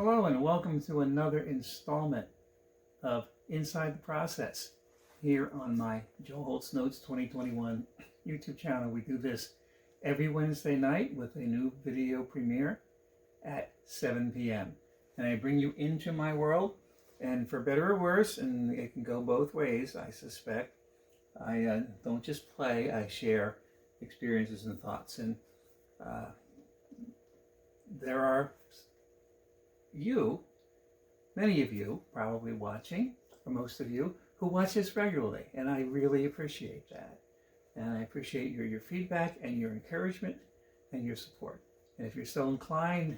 Hello and welcome to another installment of Inside the Process here on my Joe Holt's Notes 2021 YouTube channel. We do this every Wednesday night with a new video premiere at 7 p.m. And I bring you into my world, and for better or worse, and it can go both ways, I suspect, I don't just play, I share experiences and thoughts. And there are many of you probably watching, or most of you, who watch this regularly, and I really appreciate that. And I appreciate your feedback and your encouragement and your support. And if you're so inclined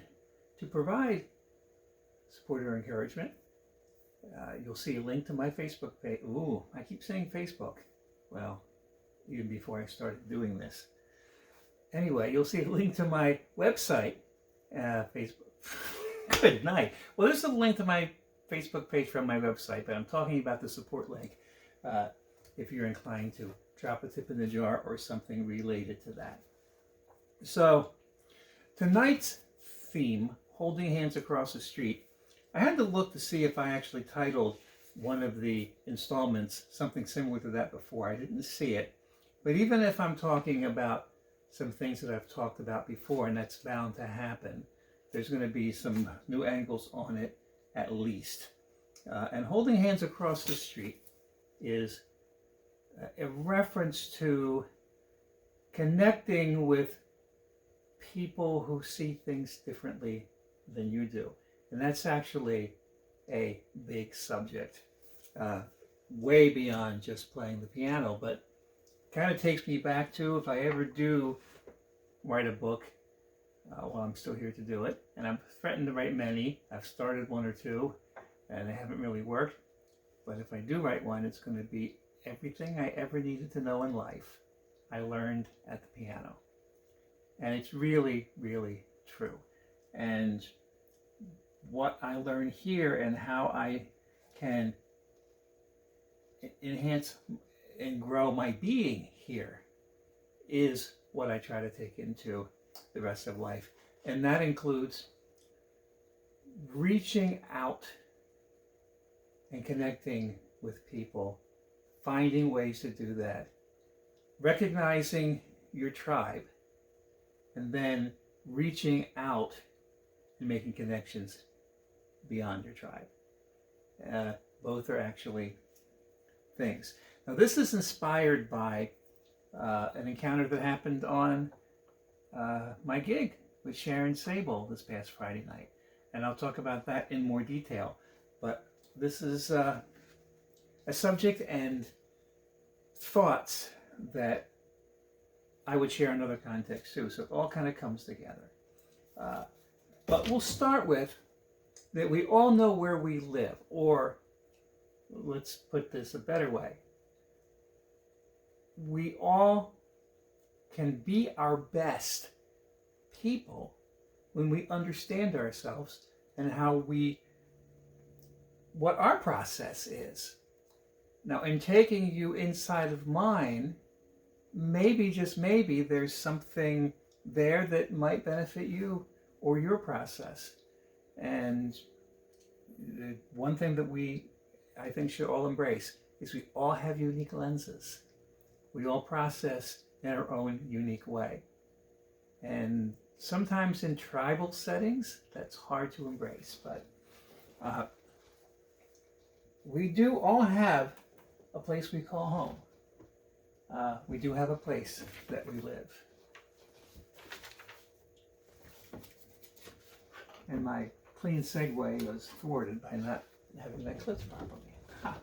to provide support or encouragement, you'll see a link to my Facebook page. Ooh, I keep saying Facebook. Well, even before I started doing this. Anyway, you'll see a link to my website, Facebook. Good night. Well, there's a link to my Facebook page from my website, but I'm talking about the support link if you're inclined to drop a tip in the jar or something related to that. So tonight's theme, Holding Hands Across the Street, I had to look to see if I actually titled one of the installments something similar to that before. I didn't see it. But even if I'm talking about some things that I've talked about before, and that's bound to happen, there's going to be some new angles on it at least. And Holding Hands Across the Street is a reference to connecting with people who see things differently than you do. And that's actually a big subject, way beyond just playing the piano, but kind of takes me back to, if I ever do write a book, while I'm still here to do it, and I'm threatened to write many. I've started one or two, and they haven't really worked. But if I do write one, it's going to be everything I ever needed to know in life I learned at the piano. And it's really, really true. And what I learn here and how I can enhance and grow my being here is what I try to take into the rest of life. And that includes reaching out and connecting with people, finding ways to do that, recognizing your tribe, and then reaching out and making connections beyond your tribe. Both are actually things. Now, this is inspired by an encounter that happened on my gig with Sharon Sable this past Friday night. And I'll talk about that in more detail. But this is a subject and thoughts that I would share in other contexts too. So it all kind of comes together. But we'll start with that we all know where we live, or let's put this a better way. We all can be our best people when we understand ourselves and what our process is. Now, in taking you inside of mine, maybe, just maybe, there's something there that might benefit you or your process. And one thing that I think, should all embrace is we all have unique lenses. We all process in our own unique way. And sometimes in tribal settings, that's hard to embrace. But we do all have a place we call home. We do have a place that we live. And my clean segue was thwarted by not having that clipped properly. Ha.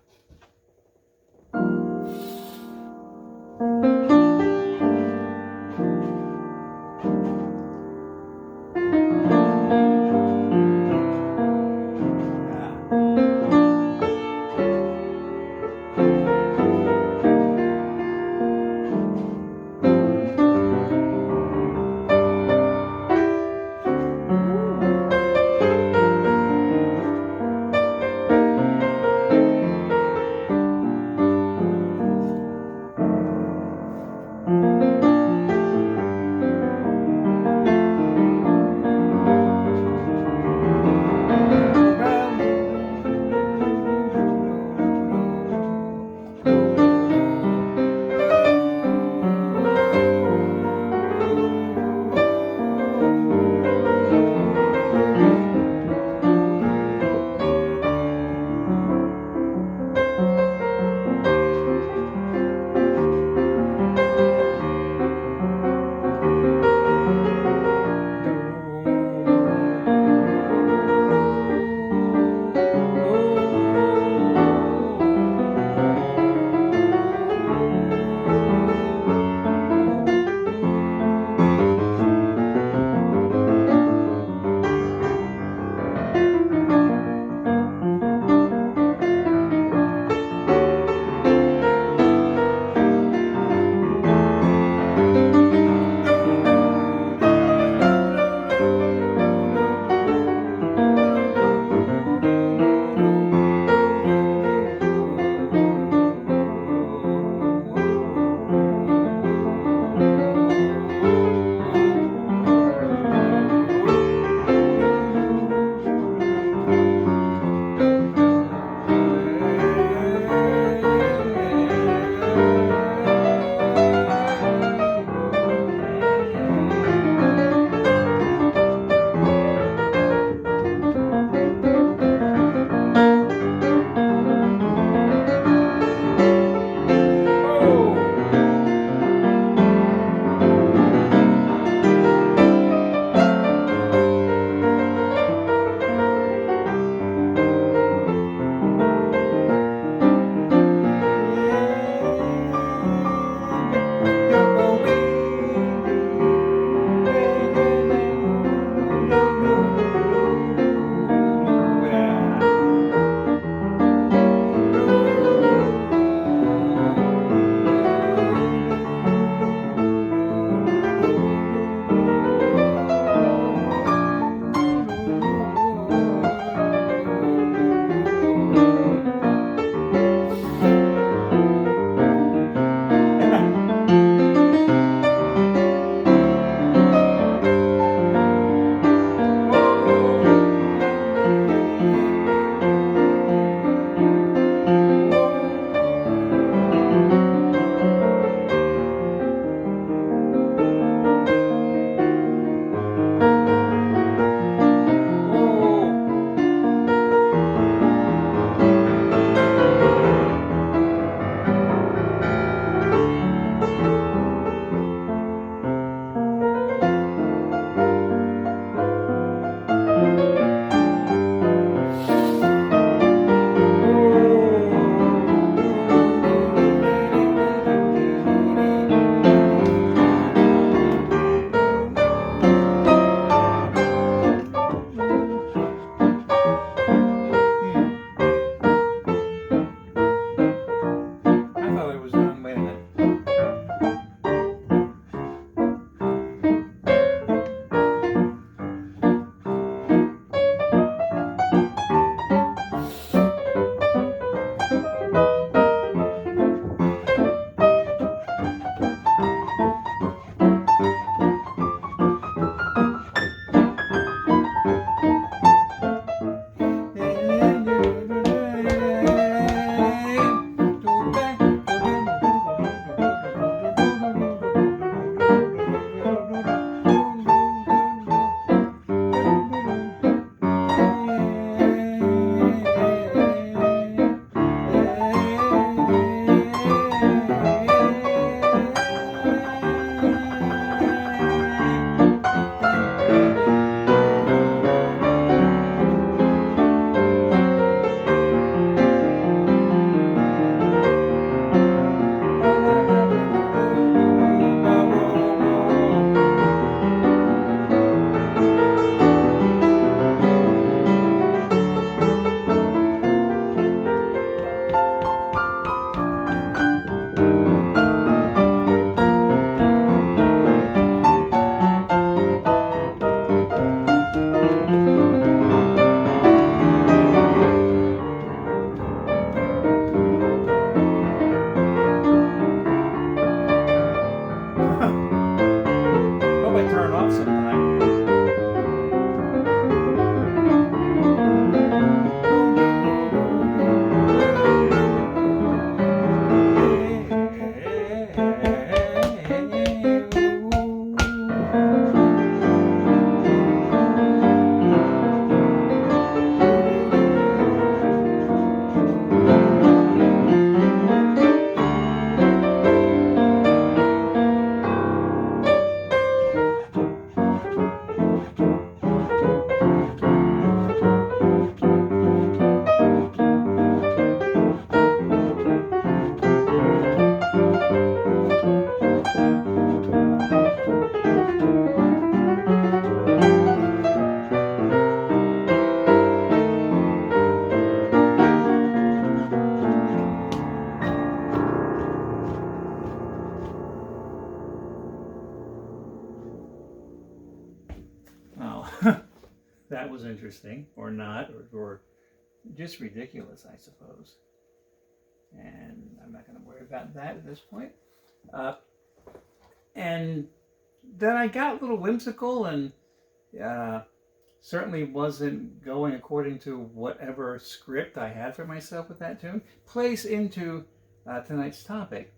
that was interesting, or not, or just ridiculous, I suppose. And I'm not going to worry about that at this point. And then I got a little whimsical, and certainly wasn't going according to whatever script I had for myself with that tune. Plays into tonight's topic.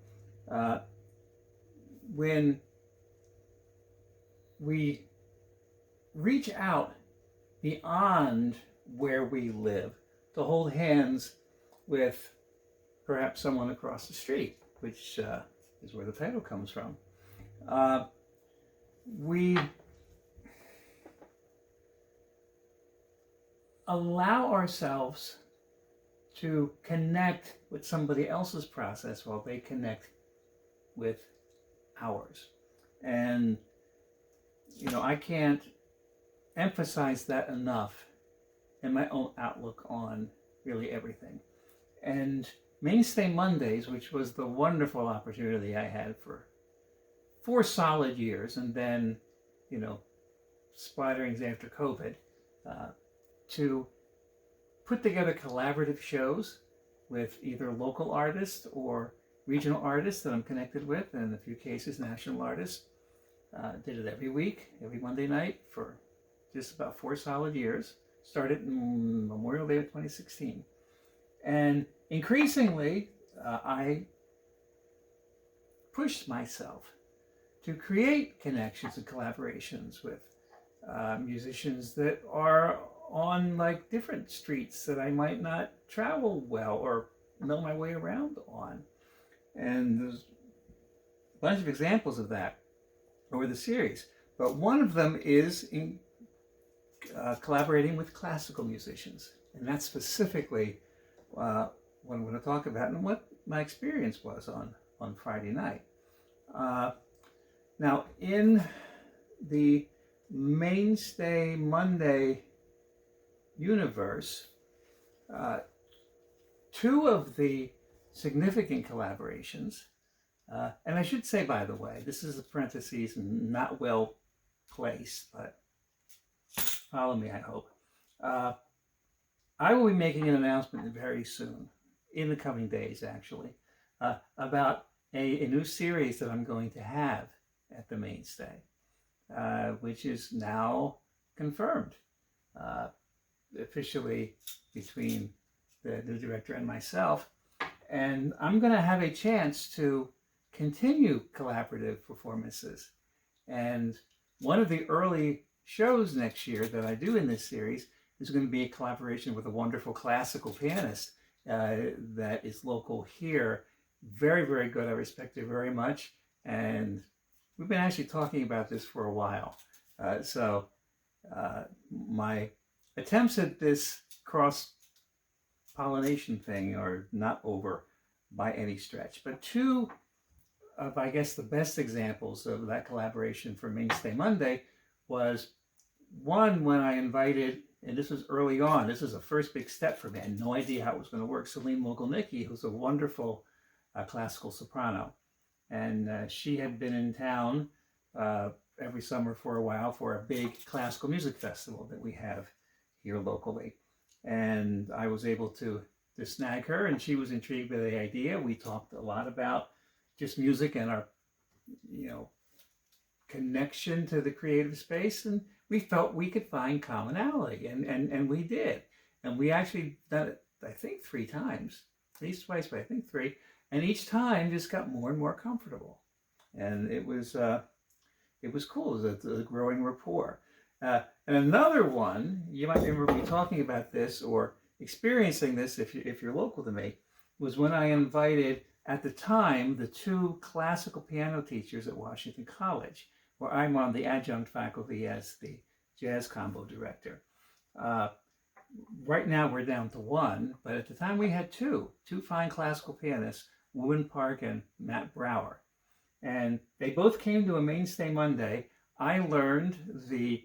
When we reach out beyond where we live to hold hands with perhaps someone across the street, which is where the title comes from. We allow ourselves to connect with somebody else's process while they connect with ours. And, I can't emphasize that enough in my own outlook on really everything. And Mainstay Mondays, which was the wonderful opportunity I had for 4 solid years, and then, splatterings after COVID, to put together collaborative shows with either local artists or regional artists that I'm connected with, and in a few cases, national artists. Did it every week, every Monday night for just about 4 solid years. Started in Memorial Day of 2016. And increasingly, I pushed myself to create connections and collaborations with musicians that are on different streets that I might not travel well or know my way around on. And there's a bunch of examples of that over the series. But one of them is in collaborating with classical musicians. And that's specifically what I'm going to talk about and what my experience was on Friday night. Now, in the Mainstay Monday universe, 2 of the significant collaborations, and I should say, by the way, this is a parentheses and not well placed, but follow me, I hope. I will be making an announcement very soon, in the coming days actually, about a new series that I'm going to have at the Mainstay, which is now confirmed officially between the new director and myself. And I'm going to have a chance to continue collaborative performances. And one of the early shows next year that I do in this series is going to be a collaboration with a wonderful classical pianist that is local here. Very, very good. I respect her very much. And we've been actually talking about this for a while. So my attempts at this cross-pollination thing are not over by any stretch. But 2 of, I guess, the best examples of that collaboration for Mainstay Monday was one when I invited, and this was early on, this is the first big step for me. I had no idea how it was going to work. Celine Mogilnicki, who's a wonderful classical soprano. And she had been in town every summer for a while for a big classical music festival that we have here locally. And I was able to snag her, and she was intrigued by the idea. We talked a lot about just music and our, connection to the creative space, and we felt we could find commonality, and we did. And we actually done it, I think, 3 times, at least twice, but I think 3. And each time just got more and more comfortable. And it was cool. It was a growing rapport. And another one, you might remember me talking about this or experiencing this if you're local to me, was when I invited, at the time, the 2 classical piano teachers at Washington College, where I'm on the adjunct faculty as the jazz combo director. Right now we're down to 1, but at the time we had 2 fine classical pianists, Woodman Park and Matt Brower. And they both came to a Mainstay Monday. I learned the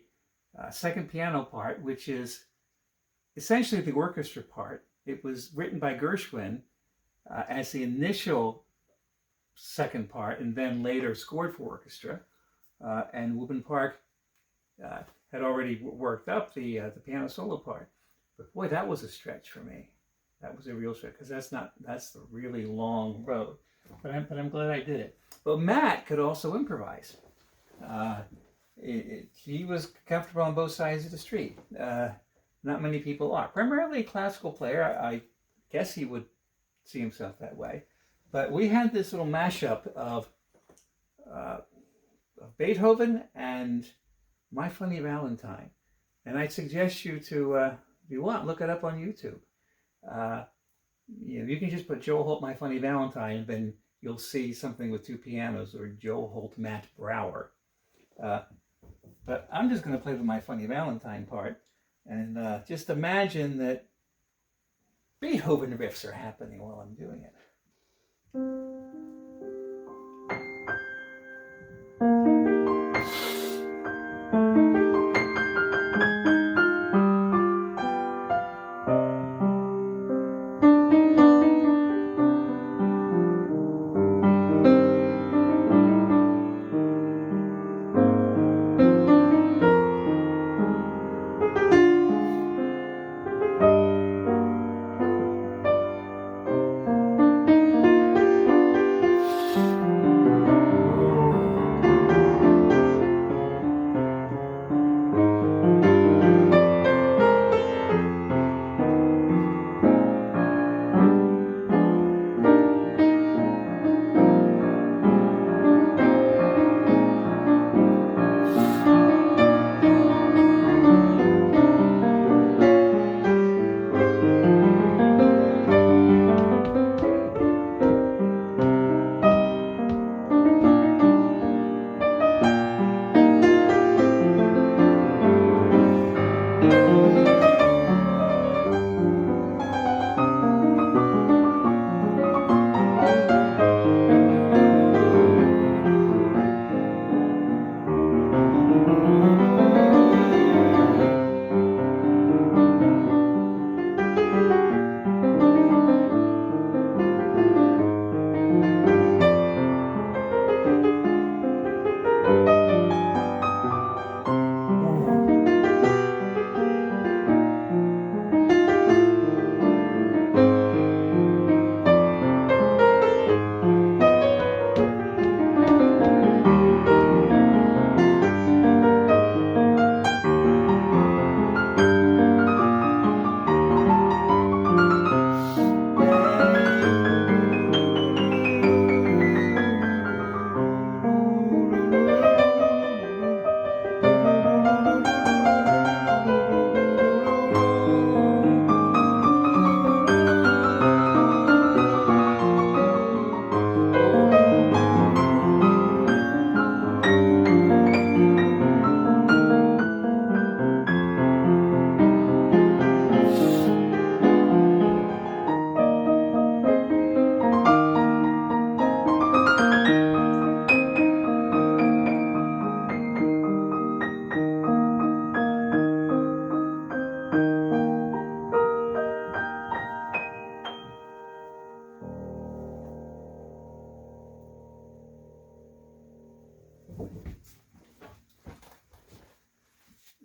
second piano part, which is essentially the orchestra part. It was written by Gershwin as the initial second part, and then later scored for orchestra. And Woodman Park had already worked up the piano solo part. But boy, that was a stretch for me. That was a real stretch because that's the really long road. But I'm glad I did it. But Matt could also improvise. He was comfortable on both sides of the street. Not many people are. Primarily a classical player. I guess he would see himself that way. But we had this little mashup of Beethoven and My Funny Valentine. And I suggest you to, if you want, look it up on YouTube. You can just put Joe Holt, My Funny Valentine, then you'll see something with two pianos, or Joe Holt, Matt Brower. But I'm just going to play the My Funny Valentine part, and just imagine that Beethoven riffs are happening while I'm doing it.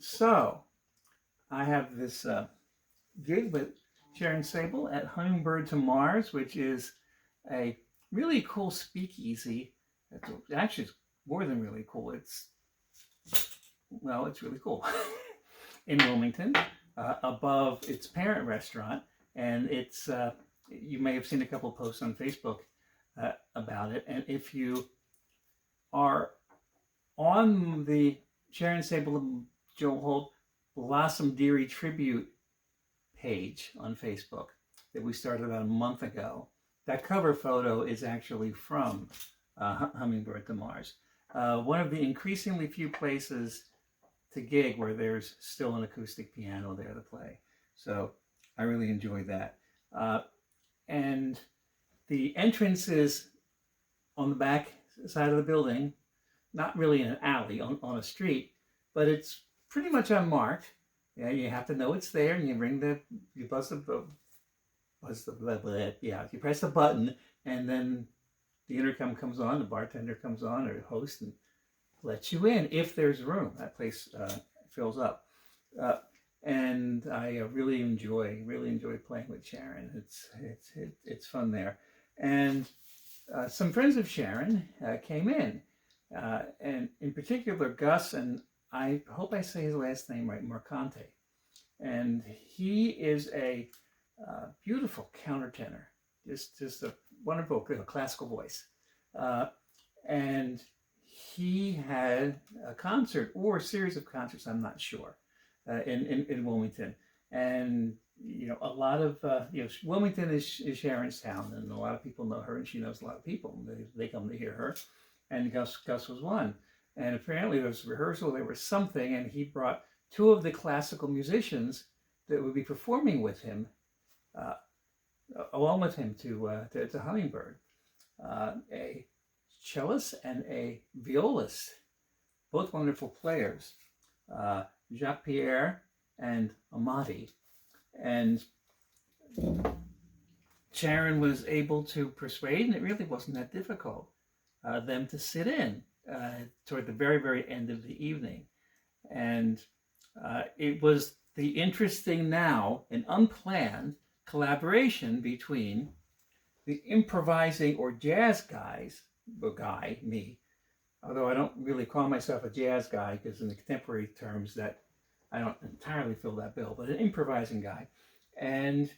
So, I have this gig with Sharon Sable at Hummingbird to Mars, which is a really cool speakeasy. Actually, it's more than really cool. It's really cool. In Wilmington, above its parent restaurant, and it's you may have seen a couple posts on Facebook about it. And if you are on the Sharon Sable and Joe Holt Blossom Dearie tribute page on Facebook that we started about a month ago, that cover photo is actually from Hummingbird to Mars. One of the increasingly few places to gig where there's still an acoustic piano there to play. So I really enjoyed that. And the entrance is on the back side of the building, not really in an alley, on a street, but it's pretty much unmarked. Yeah, you have to know it's there, and you you press the button, and then the intercom comes on, the bartender comes on, or the host, and lets you in if there's room. That place fills up. Uh, and I really enjoy playing with Sharon. It's fun there. And some friends of Sharon came in, and in particular Gus, and I hope I say his last name right, Mercante. And he is a beautiful countertenor, just a wonderful classical voice. And he had a concert or a series of concerts, I'm not sure, in Wilmington. And a lot of Wilmington is Sharon's town, and a lot of people know her, and she knows a lot of people. They come to hear her, and Gus was one. And apparently there was a rehearsal, there was something, and he brought two of the classical musicians that would be performing with him, along with him to Hummingbird, a cellist and a violist, both wonderful players, Jacques Pierre and Amati. And Sharon was able to persuade, and it really wasn't that difficult, them to sit in toward the very, very end of the evening. And it was the interesting now and unplanned collaboration between the improvising or jazz guys, me, although I don't really call myself a jazz guy because in the contemporary terms that I don't entirely fill that bill, but an improvising guy, and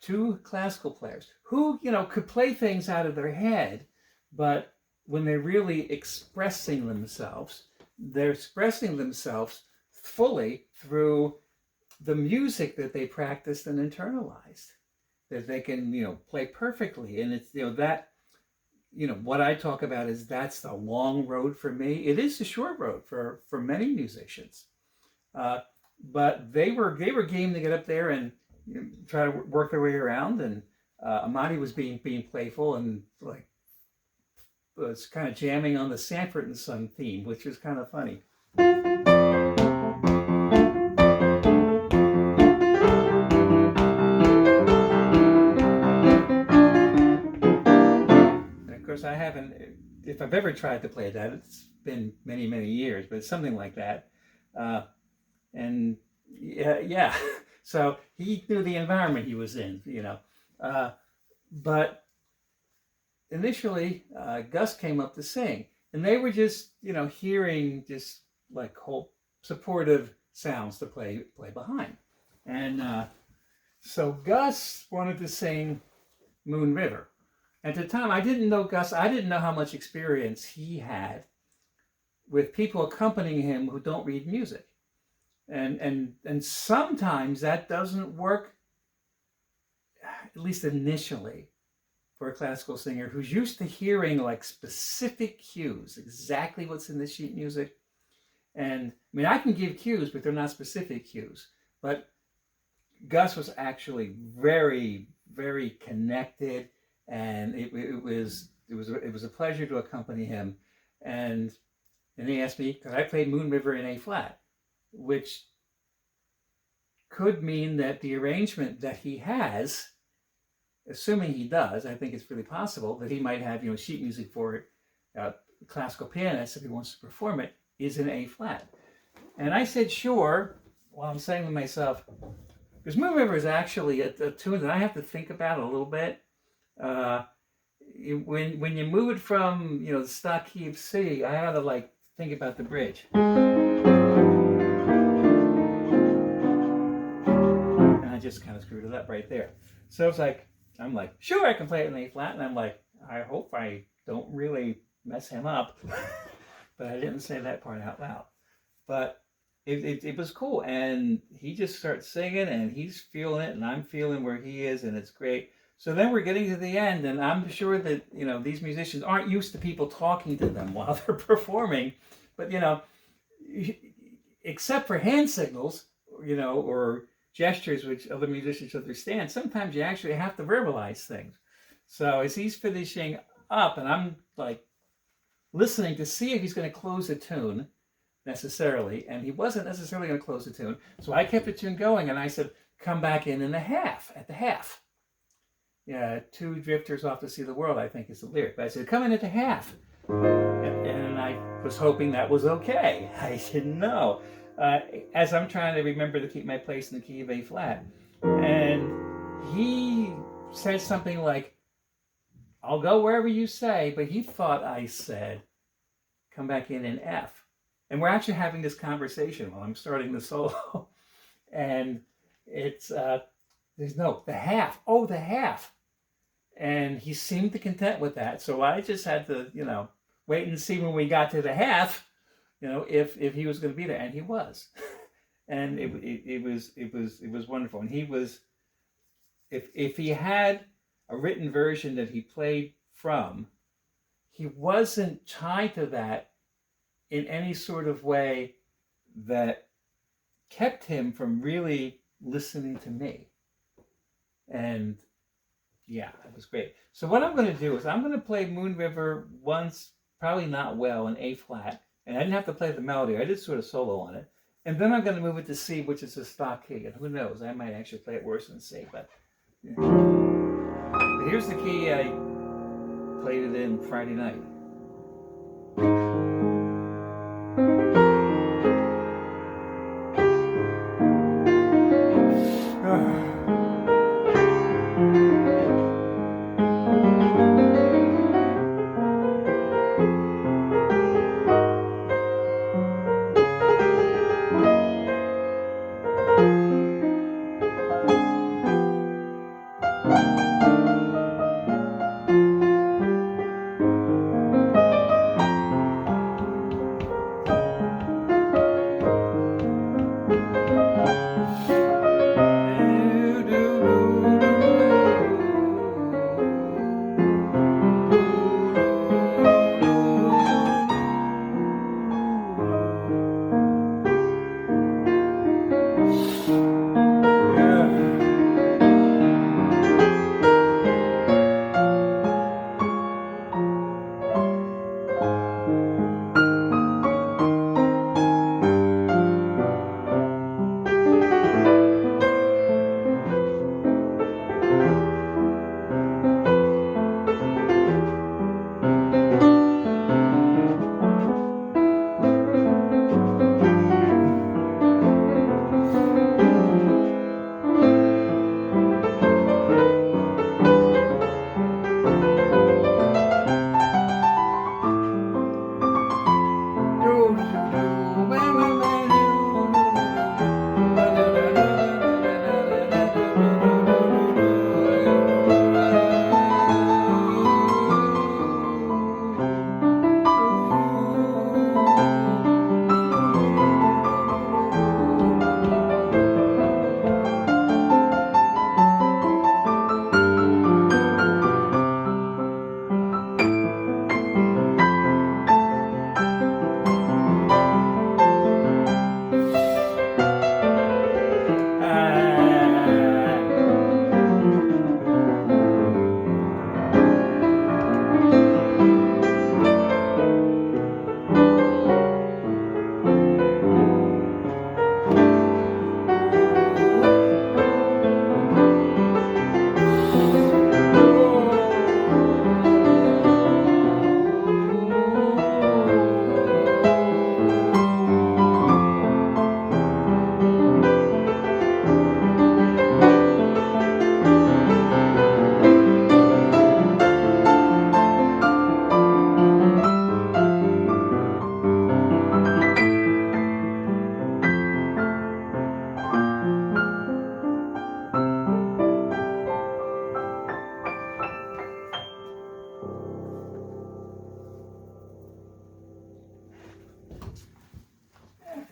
two classical players who, could play things out of their head, but when they're really expressing themselves, they're expressing themselves fully through the music that they practiced and internalized, that they can, play perfectly. And it's, that, what I talk about is that's the long road for me. It is the short road for many musicians. But they were game to get up there and try to work their way around. And Amati was being playful and was kind of jamming on the Sanford and Son theme, which was kind of funny. And of course, I haven't. If I've ever tried to play that, it's been many, many years, but it's something like that. And yeah, so he knew the environment he was in, but initially Gus came up to sing, and they were just, hearing just like whole supportive sounds to play behind. And so Gus wanted to sing Moon River. At the time, I didn't know Gus. I didn't know how much experience he had with people accompanying him who don't read music. And sometimes that doesn't work, at least initially, for a classical singer who's used to hearing like specific cues, exactly what's in the sheet music. And I mean, I can give cues, but they're not specific cues. But Gus was actually very, very connected, and it was a pleasure to accompany him. And he asked me, could I play Moon River in A flat? Which could mean that the arrangement that he has, assuming he does, I think it's really possible that he might have, sheet music for it, classical pianist, if he wants to perform it, is in A flat. And I said, sure, while I'm saying to myself, because Moon River is actually a tune that I have to think about a little bit. When you move it from, the stock key of C, I had to think about the bridge. Just kind of screwed it up right there. So it's I'm like, sure, I can play it in A flat, and I'm like, I hope I don't really mess him up. But I didn't say that part out loud. But it was cool, and he just starts singing, and he's feeling it, and I'm feeling where he is, and it's great. So then we're getting to the end, and I'm sure that these musicians aren't used to people talking to them while they're performing, but except for hand signals, or gestures which other musicians understand, sometimes you actually have to verbalize things. So as he's finishing up, and I'm listening to see if he's going to close a tune necessarily, and he wasn't necessarily going to close the tune, so I kept the tune going, and I said, come back in the half, at the half. Yeah, two drifters off to see the world, I think is the lyric. But I said, come in at the half. And I was hoping that was okay. I didn't know. as I'm trying to remember to keep my place in the key of A flat. And he said something like, I'll go wherever you say, but he thought I said, come back in F. And we're actually having this conversation while I'm starting the solo. And it's, there's no, the half. Oh, the half. And he seemed to content with that. So I just had to, wait and see when we got to the half, if he was going to be there. And he was. And it was wonderful. And he was, if he had a written version that he played from, he wasn't tied to that in any sort of way that kept him from really listening to me. And yeah, it was great. So what I'm going to do is I'm going to play Moon River once, probably not well, in A flat. And I didn't have to play the melody. I did sort of solo on it. And then I'm going to move it to C, which is a stock key. And who knows, I might actually play it worse than C. But here's the key I played it in Friday night.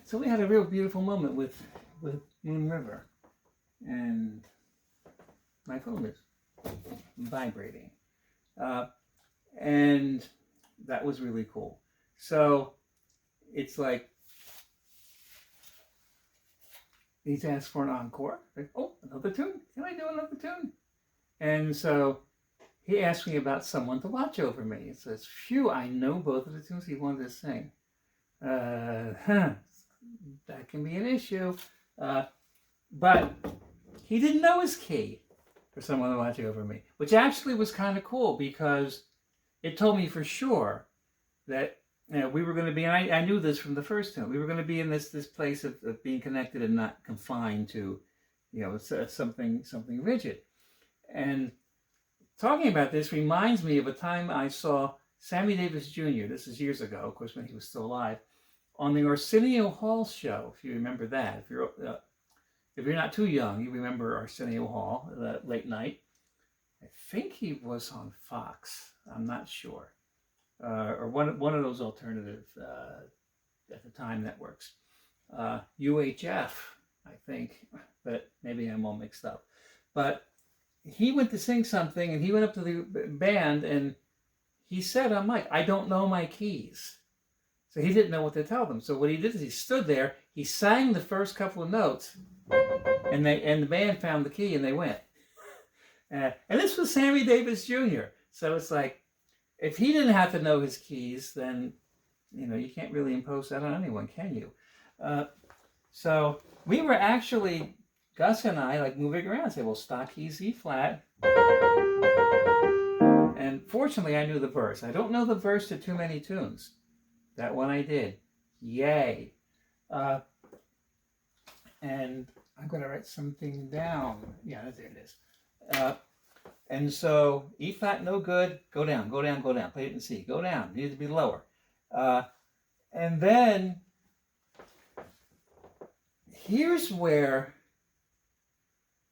So we had a real beautiful moment with Moon River, and my phone is vibrating, and that was really cool. So it's like he's asked for an encore. Like, oh, another tune? Can I do another tune? And so he asked me about Someone to Watch Over Me. It says, phew, I know both of the tunes he wanted to sing. That can be an issue. But he didn't know his key for Someone to Watch Over Me, which actually was kind of cool because it told me for sure that we were going to be, and I knew this from the first time, we were going to be in this place of being connected and not confined to, something rigid. And talking about this reminds me of a time I saw Sammy Davis Jr., this is years ago, of course, when he was still alive, on the Arsenio Hall show, if you remember that. If you're not too young, you remember Arsenio Hall, late night. I think he was on Fox. I'm not sure. Or one of those alternative, at the time, networks. UHF, I think, but maybe I'm all mixed up. But he went to sing something, and he went up to the band, and he said on mic, "I don't know my keys." So he didn't know what to tell them. So what he did is he stood there, he sang the first couple of notes, and the band found the key, and they went. And this was Sammy Davis Jr. So it's like, if he didn't have to know his keys, then, you can't really impose that on anyone, can you? So we were actually, Gus and I, like moving around and say, well, stock keys, E flat. And fortunately, I knew the verse. I don't know the verse to too many tunes. That one I did. Yay. And I'm going to write something down. Yeah, there it is. And so E flat, no good. Go down, go down, go down. Play it in C. Go down. Needs to be lower. And then here's where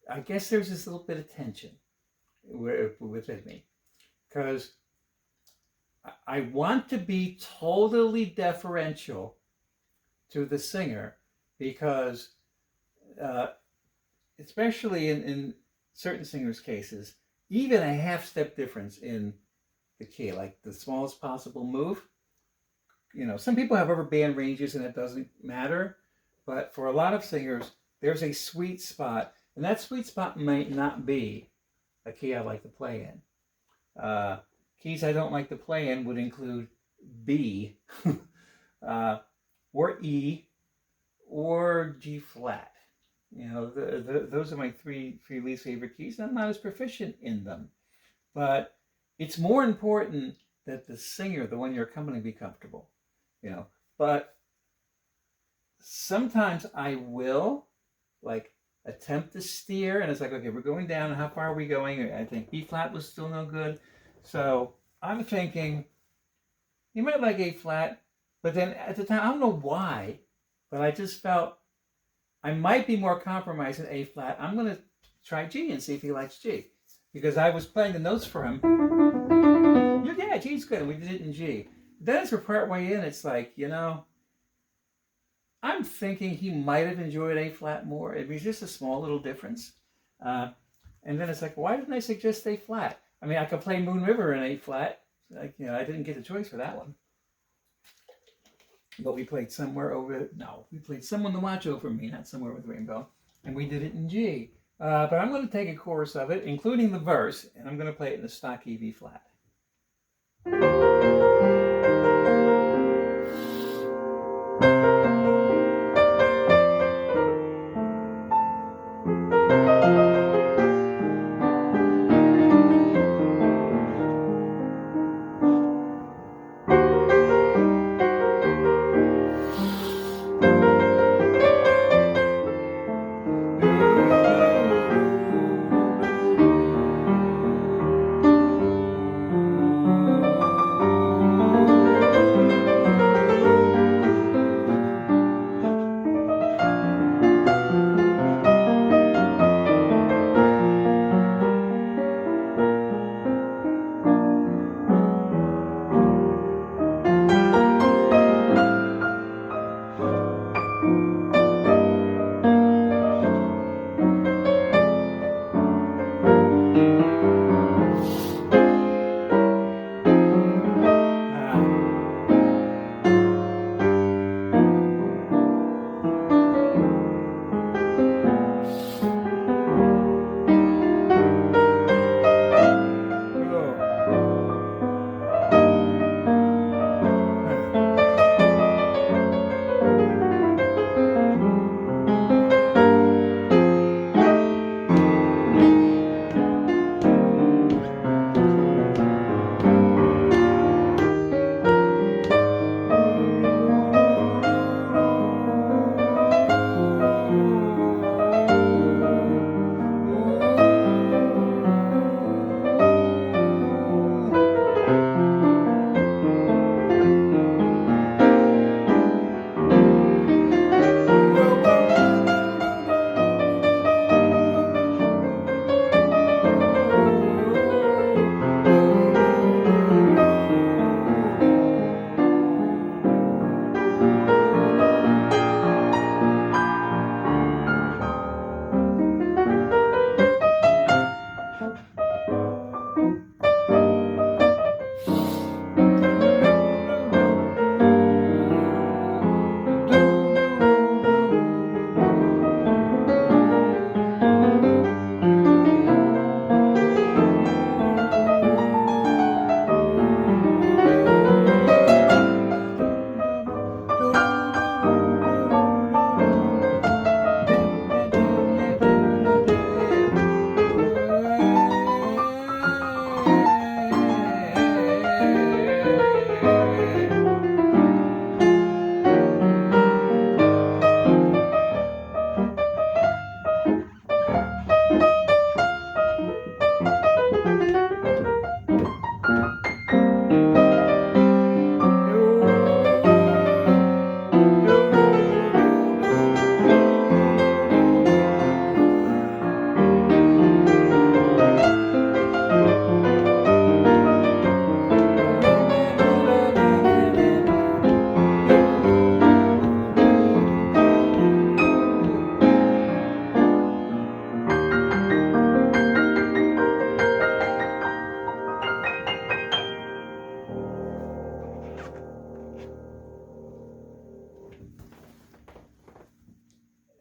I guess there's this little bit of tension within me, because I want to be totally deferential to the singer, because especially in certain singers' cases, even a half-step difference in the key, like the smallest possible move. Some people have rubber band ranges and it doesn't matter, but for a lot of singers, there's a sweet spot, and that sweet spot might not be a key I like to play in. Keys I don't like to play in would include B, or E, or G flat. Those are my three least favorite keys, and I'm not as proficient in them. But it's more important that the singer, the one you're accompanying, be comfortable. But sometimes I will, like, attempt to steer, and it's like, okay, we're going down, how far are we going? I think B flat was still no good. So I'm thinking, you might like A flat, but then at the time, I don't know why, but I just felt I might be more compromised in A flat. I'm going to try G and see if he likes G, because I was playing the notes for him. Yeah, G's good. We did it in G. Then as we're part way in, it's like, I'm thinking he might have enjoyed A flat more. It was just a small little difference. And then it's like, why didn't I suggest A flat? I mean, I could play Moon River in A flat. I didn't get a choice for that one. But we played we played Someone to Watch Over Me, not Somewhere with Rainbow. And we did it in G. But I'm going to take a chorus of it, including the verse, and I'm going to play it in the stock E B flat.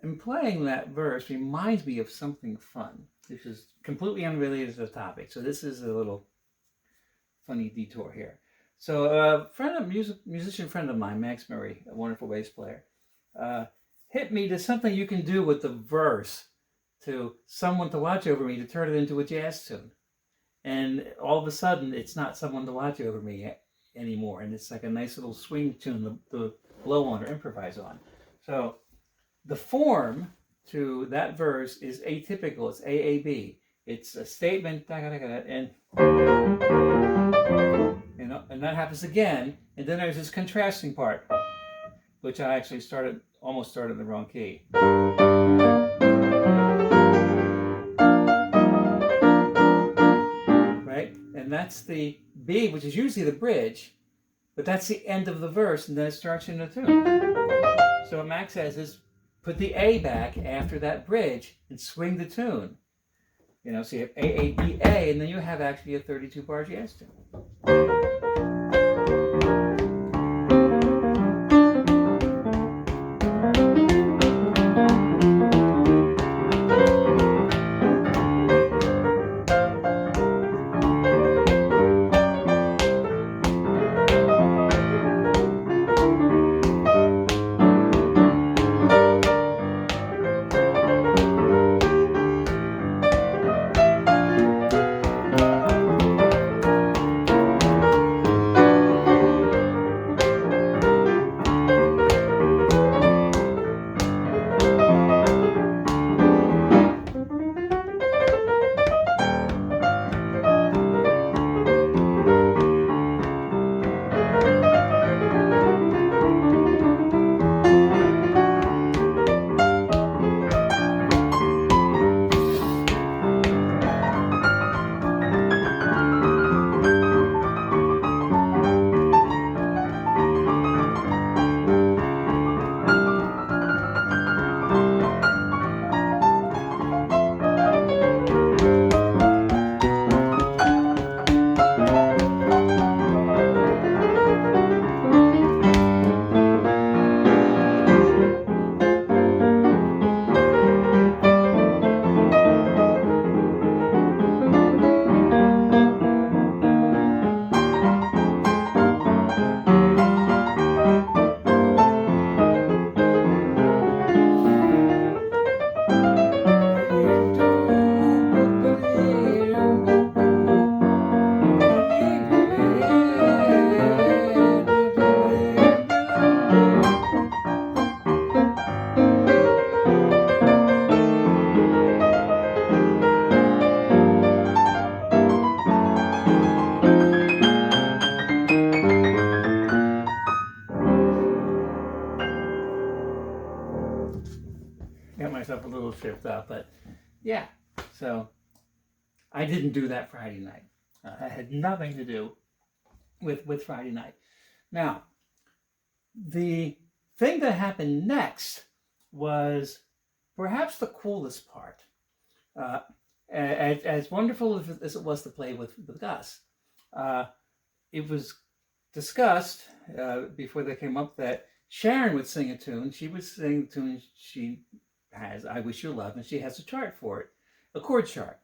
And playing that verse reminds me of something fun. This is completely unrelated to the topic. So this is a little funny detour here. So musician friend of mine, Max Murray, a wonderful bass player, hit me to something you can do with the verse to someone to watch over me to turn it into a jazz tune. And all of a sudden, it's not someone to watch over me anymore. And it's like a nice little swing tune to blow on or improvise on. So the form to that verse is atypical. It's AAB. It's a statement, and and that happens again. And then there's this contrasting part, which I actually almost started in the wrong key. Right? And that's the B, which is usually the bridge, but that's the end of the verse, and then it starts in the tune. So what Max says is, put the A back after that bridge and swing the tune. So you have A, A, B, A, and then you have actually a 32-bar jazz tune. Got myself a little tripped up, but yeah. So I didn't do that Friday night. It had nothing to do with Friday night. Now, the thing that happened next was perhaps the coolest part. As wonderful as it was to play with Gus, it was discussed before they came up that Sharon would sing a tune. She would sing the tune she has, I Wish You Love, and she has a chart for it, a chord chart.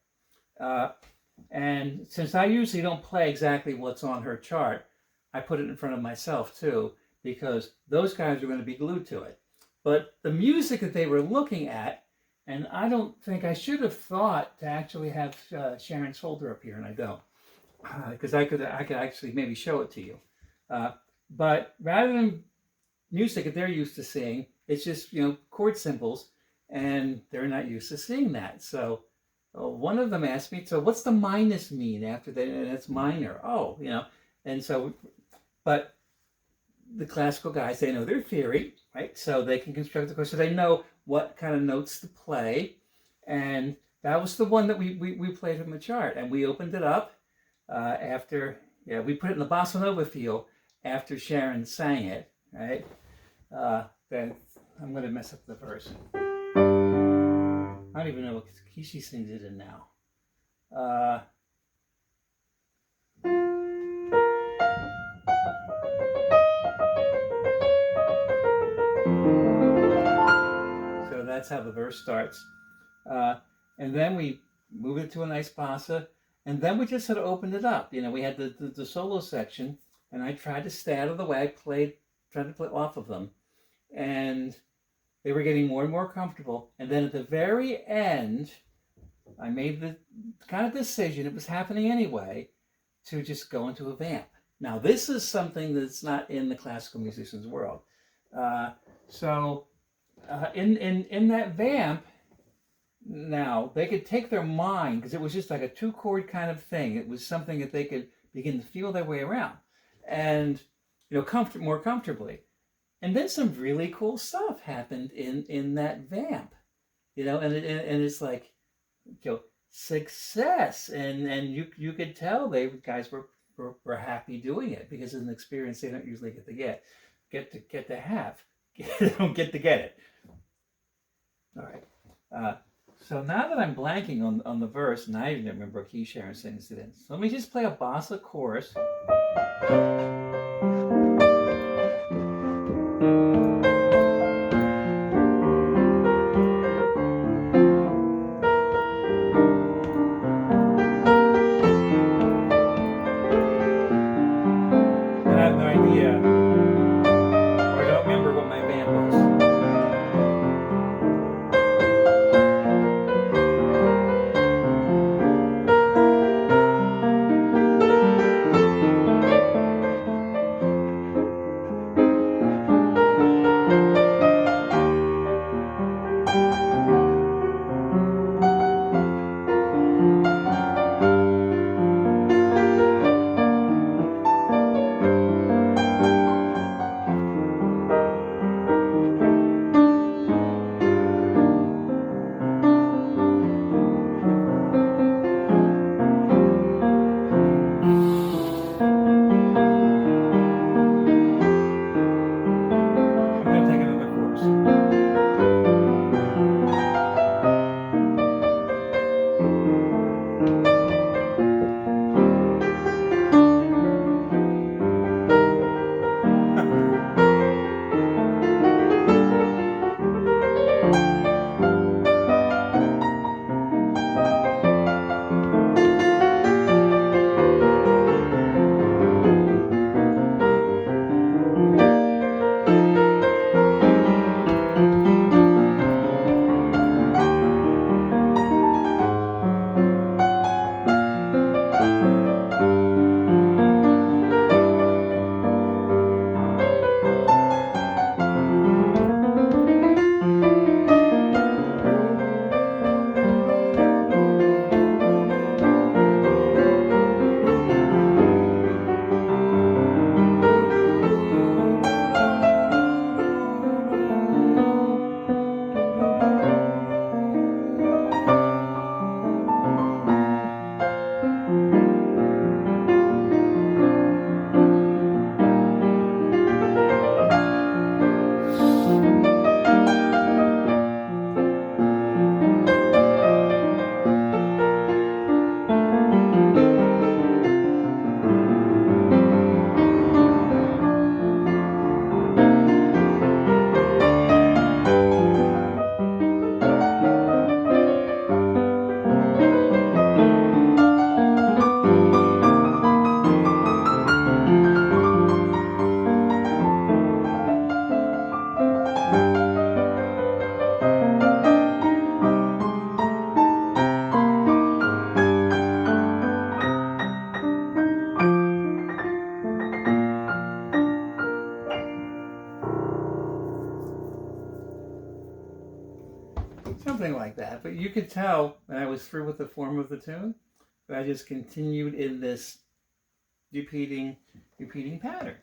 And since I usually don't play exactly what's on her chart, I put it in front of myself too, because those guys are going to be glued to it. But the music that they were looking at, and I don't think I should have thought to actually have Sharon's folder up here, and I don't, because I could actually maybe show it to you. But rather than music that they're used to seeing, it's just chord symbols, and they're not used to seeing that. So one of them asked me, so what's the minus mean after that? And it's minor. Oh, and so, but the classical guys, they know their theory, right? So they can construct the chord, so they know what kind of notes to play. And that was the one that we played from the chart, and we opened it up after, we put it in the bossa nova feel after Sharon sang it, right? Then I'm going to mess up the verse. I don't even know what key she sings it in now. So that's how the verse starts. And then we moved it to a nice bassa, and then we just sort of opened it up. We had the solo section, and I tried to stay out of the way. Tried to play off of them, and they were getting more and more comfortable. And then at the very end, I made the kind of decision, it was happening anyway, to just go into a vamp. Now, this is something that's not in the classical musician's world. So in that vamp, now they could take their mind, because it was just like a 2-chord kind of thing. It was something that they could begin to feel their way around, and more comfortably. And then some really cool stuff happened in that vamp, and it's like, success, and you could tell guys were happy doing it, because it's an experience they don't usually get to have. They don't get to get it. All right. So now that I'm blanking on the verse, and I even remember what key Sharon sings it in. So let me just play a bossa chorus. And I have no idea, or I don't remember what my band was. I'm going to take another chorus. Something like that. But you could tell when I was through with the form of the tune, that I just continued in this repeating pattern.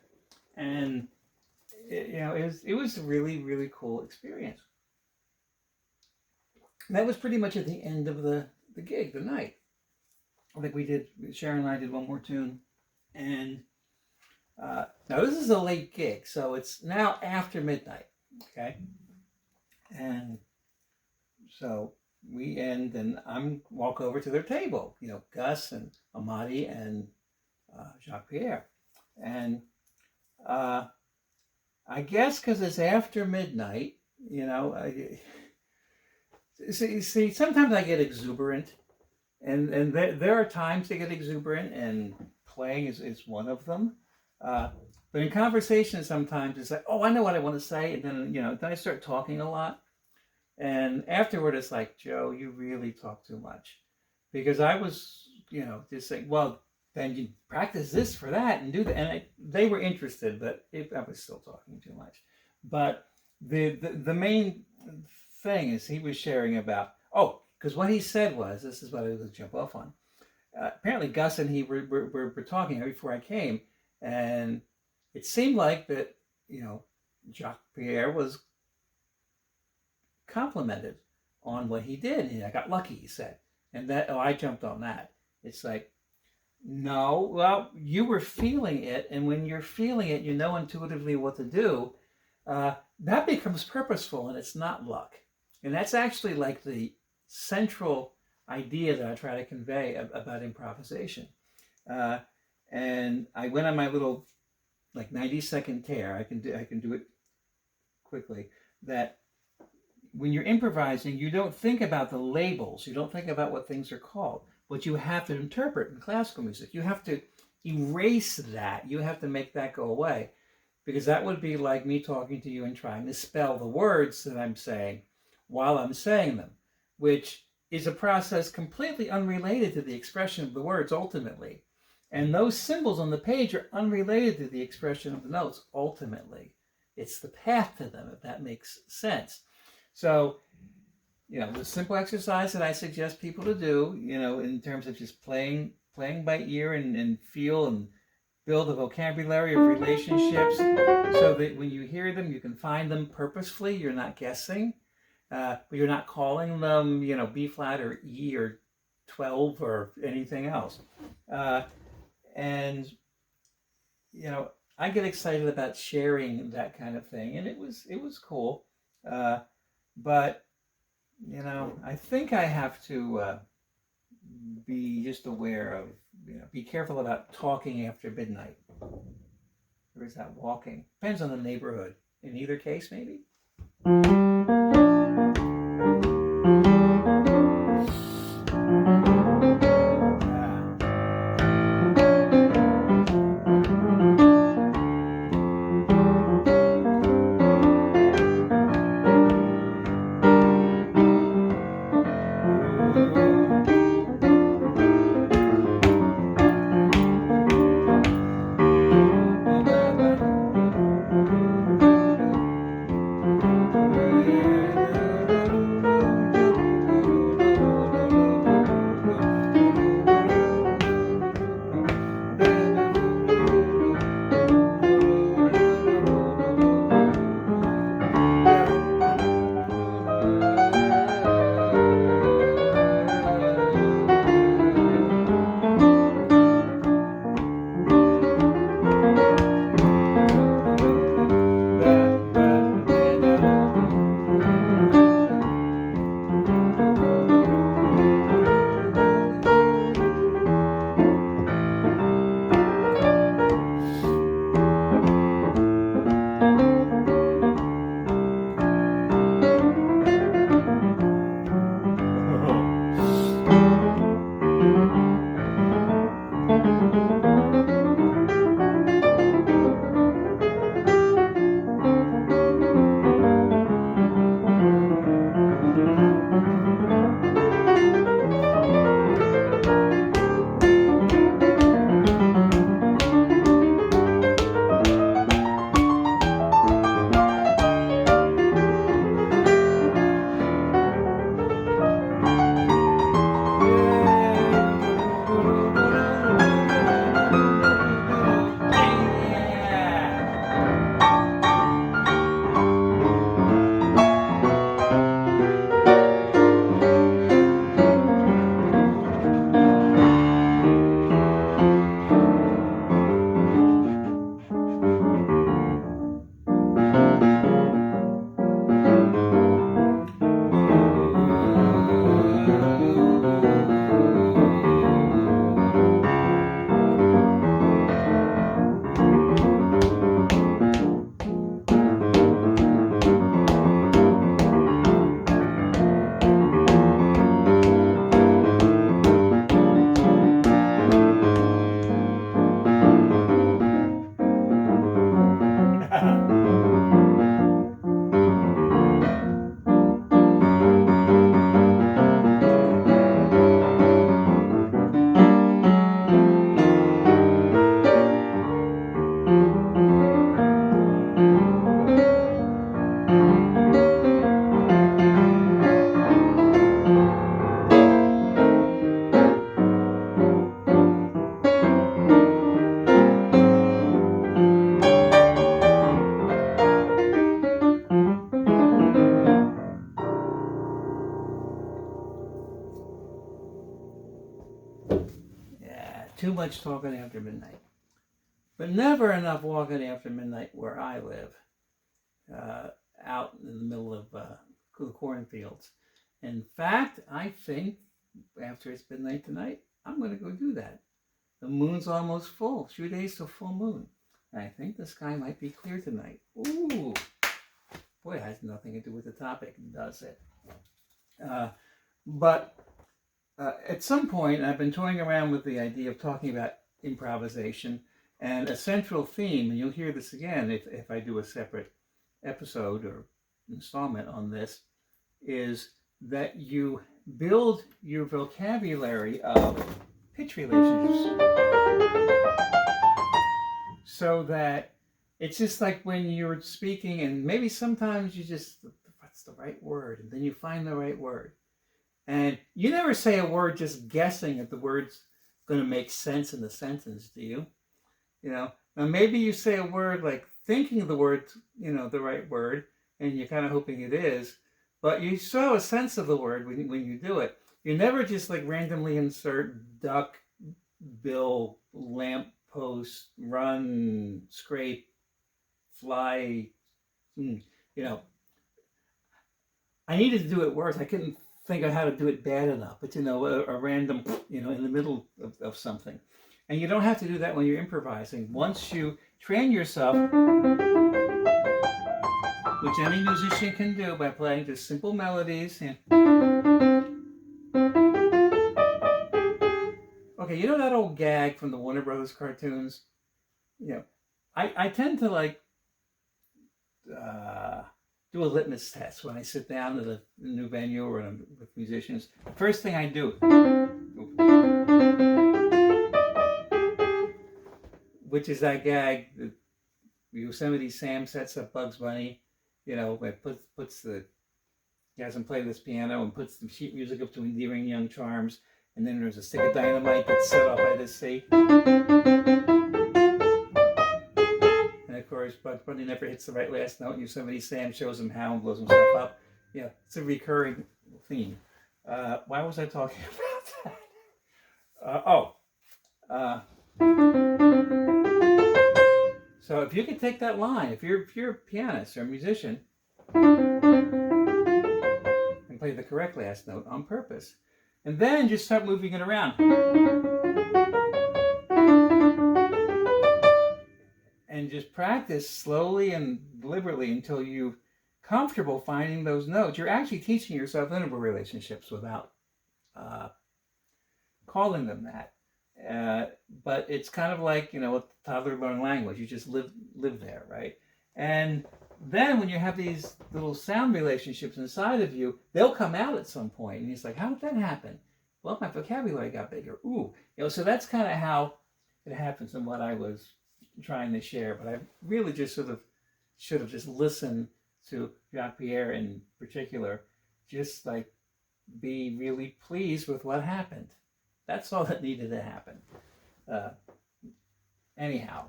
And it was a really, really cool experience. And that was pretty much at the end of the gig, the night. I think Sharon and I did one more tune. And now this is a late gig, so it's now after midnight, okay? And so we end, and I'm walk over to their table, Gus and Amadi and Jacques Pierre. And I guess because it's after midnight, See, sometimes I get exuberant, and there are times to get exuberant, and playing is one of them. But in conversation, sometimes it's like, oh, I know what I want to say, and then then I start talking a lot, and afterward, it's like, Joe, you really talk too much, because I was, just saying, well, then you practice this for that and do that, and they were interested, but I was still talking too much. But the main thing is he was sharing about, because what he said was, this is what I was going to jump off on. Apparently, Gus and he were talking before I came, and it seemed like that, Jacques Pierre was complimented on what he did. And I got lucky, he said. And I jumped on that. It's like, no, well, you were feeling it. And when you're feeling it, you know intuitively what to do. That becomes purposeful, and it's not luck. And that's actually like the central idea that I try to convey about improvisation. And I went on my little 90-second tear. I can do it quickly. That when you're improvising, you don't think about the labels. You don't think about what things are called. What you have to interpret in classical music, you have to erase that. You have to make that go away, because that would be like me talking to you and trying to spell the words that I'm saying while I'm saying them, which is a process completely unrelated to the expression of the words ultimately. And those symbols on the page are unrelated to the expression of the notes ultimately. It's the path to them, if that makes sense. So, the simple exercise that I suggest people to do, in terms of just playing by ear and feel and build a vocabulary of relationships, so that when you hear them, you can find them purposefully. You're not guessing, but you're not calling them, B flat or E or 12 or anything else. And I get excited about sharing that kind of thing, and it was cool. But I think I have to be just aware of, be careful about talking after midnight. Or is that walking? Depends on the neighborhood. In either case, maybe. too much talking after midnight. But never enough walking after midnight where I live, out in the middle of the cornfields. In fact, I think after it's midnight tonight, I'm going to go do that. The moon's almost full, 2 days till full moon. I think the sky might be clear tonight. Ooh, boy, it has nothing to do with the topic, does it? But at some point, I've been toying around with the idea of talking about improvisation, and a central theme, and you'll hear this again if I do a separate episode or installment on this, is that you build your vocabulary of pitch relationships so that it's just like when you're speaking and maybe sometimes you just, what's the right word? And then you find the right word. And you never say a word just guessing if the word's going to make sense in the sentence, do you? Now maybe you say a word like thinking of the word, the right word, and you're kind of hoping it is, but you show a sense of the word when you do it. You never just like randomly insert duck, bill, lamp post, run, scrape, fly. I needed to do it worse. I couldn't think of how to do it bad enough, but a random, in the middle of something. And you don't have to do that when you're improvising. Once you train yourself, which any musician can do by playing just simple melodies. Okay, you know that old gag from the Warner Brothers cartoons? I tend to do a litmus test when I sit down at a new venue or with musicians. The first thing I do, which is that gag that Yosemite Sam sets up Bugs Bunny, puts the, he has him play this piano and puts the sheet music up to endearing young charms, and then there's a stick of dynamite that's set off by the sea. And of course, Bugs Bunny never hits the right last note, and Yosemite Sam shows him how and blows himself up. It's a recurring theme. Why was I talking about that? So if you could take that line, if you're a pianist or a musician, and play the correct last note on purpose, and then just start moving it around. And just practice slowly and deliberately until you're comfortable finding those notes. You're actually teaching yourself interval relationships without calling them that. But it's kind of like, a toddler learning language. You just live there, right? And then when you have these little sound relationships inside of you, they'll come out at some point. And it's like, how did that happen? Well, my vocabulary got bigger. Ooh. So that's kind of how it happens and what I was trying to share. But I really just should have just listened to Jacques Pierre in particular, just like be really pleased with what happened. That's all that needed to happen. Anyhow,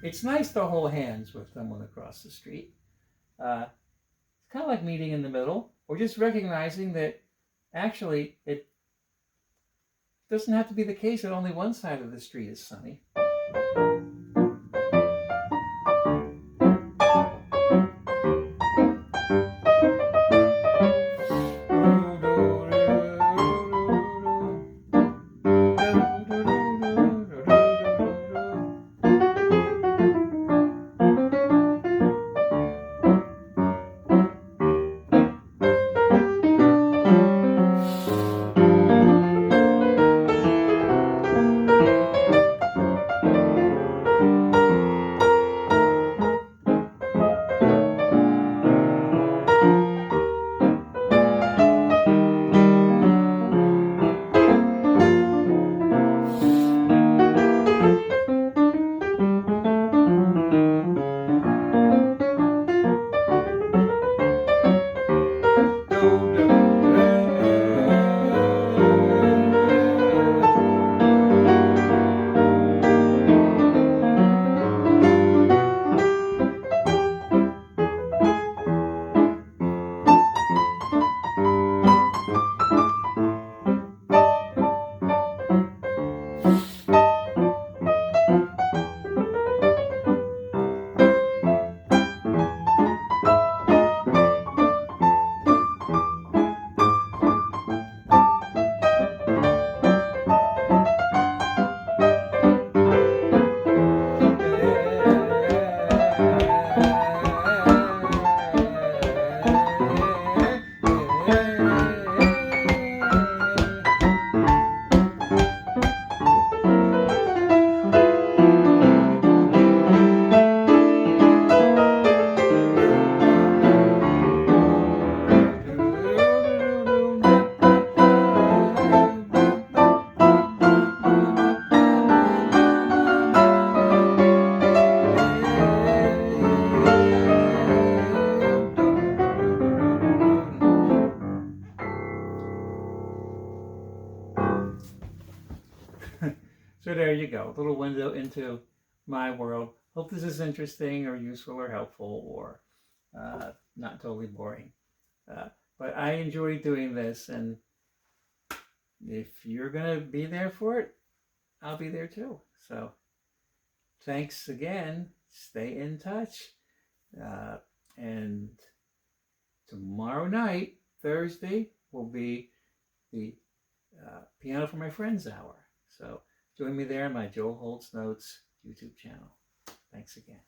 it's nice to hold hands with someone across the street. It's kind of like meeting in the middle, or just recognizing that actually it doesn't have to be the case that only one side of the street is sunny. you go. A little window into my world. Hope this is interesting or useful or helpful or not totally boring. But I enjoy doing this, and if you're going to be there for it, I'll be there too. So thanks again. Stay in touch. And tomorrow night, Thursday, will be the Piano for My Friends hour. So join me there on my Joel Holt's Notes YouTube channel. Thanks again.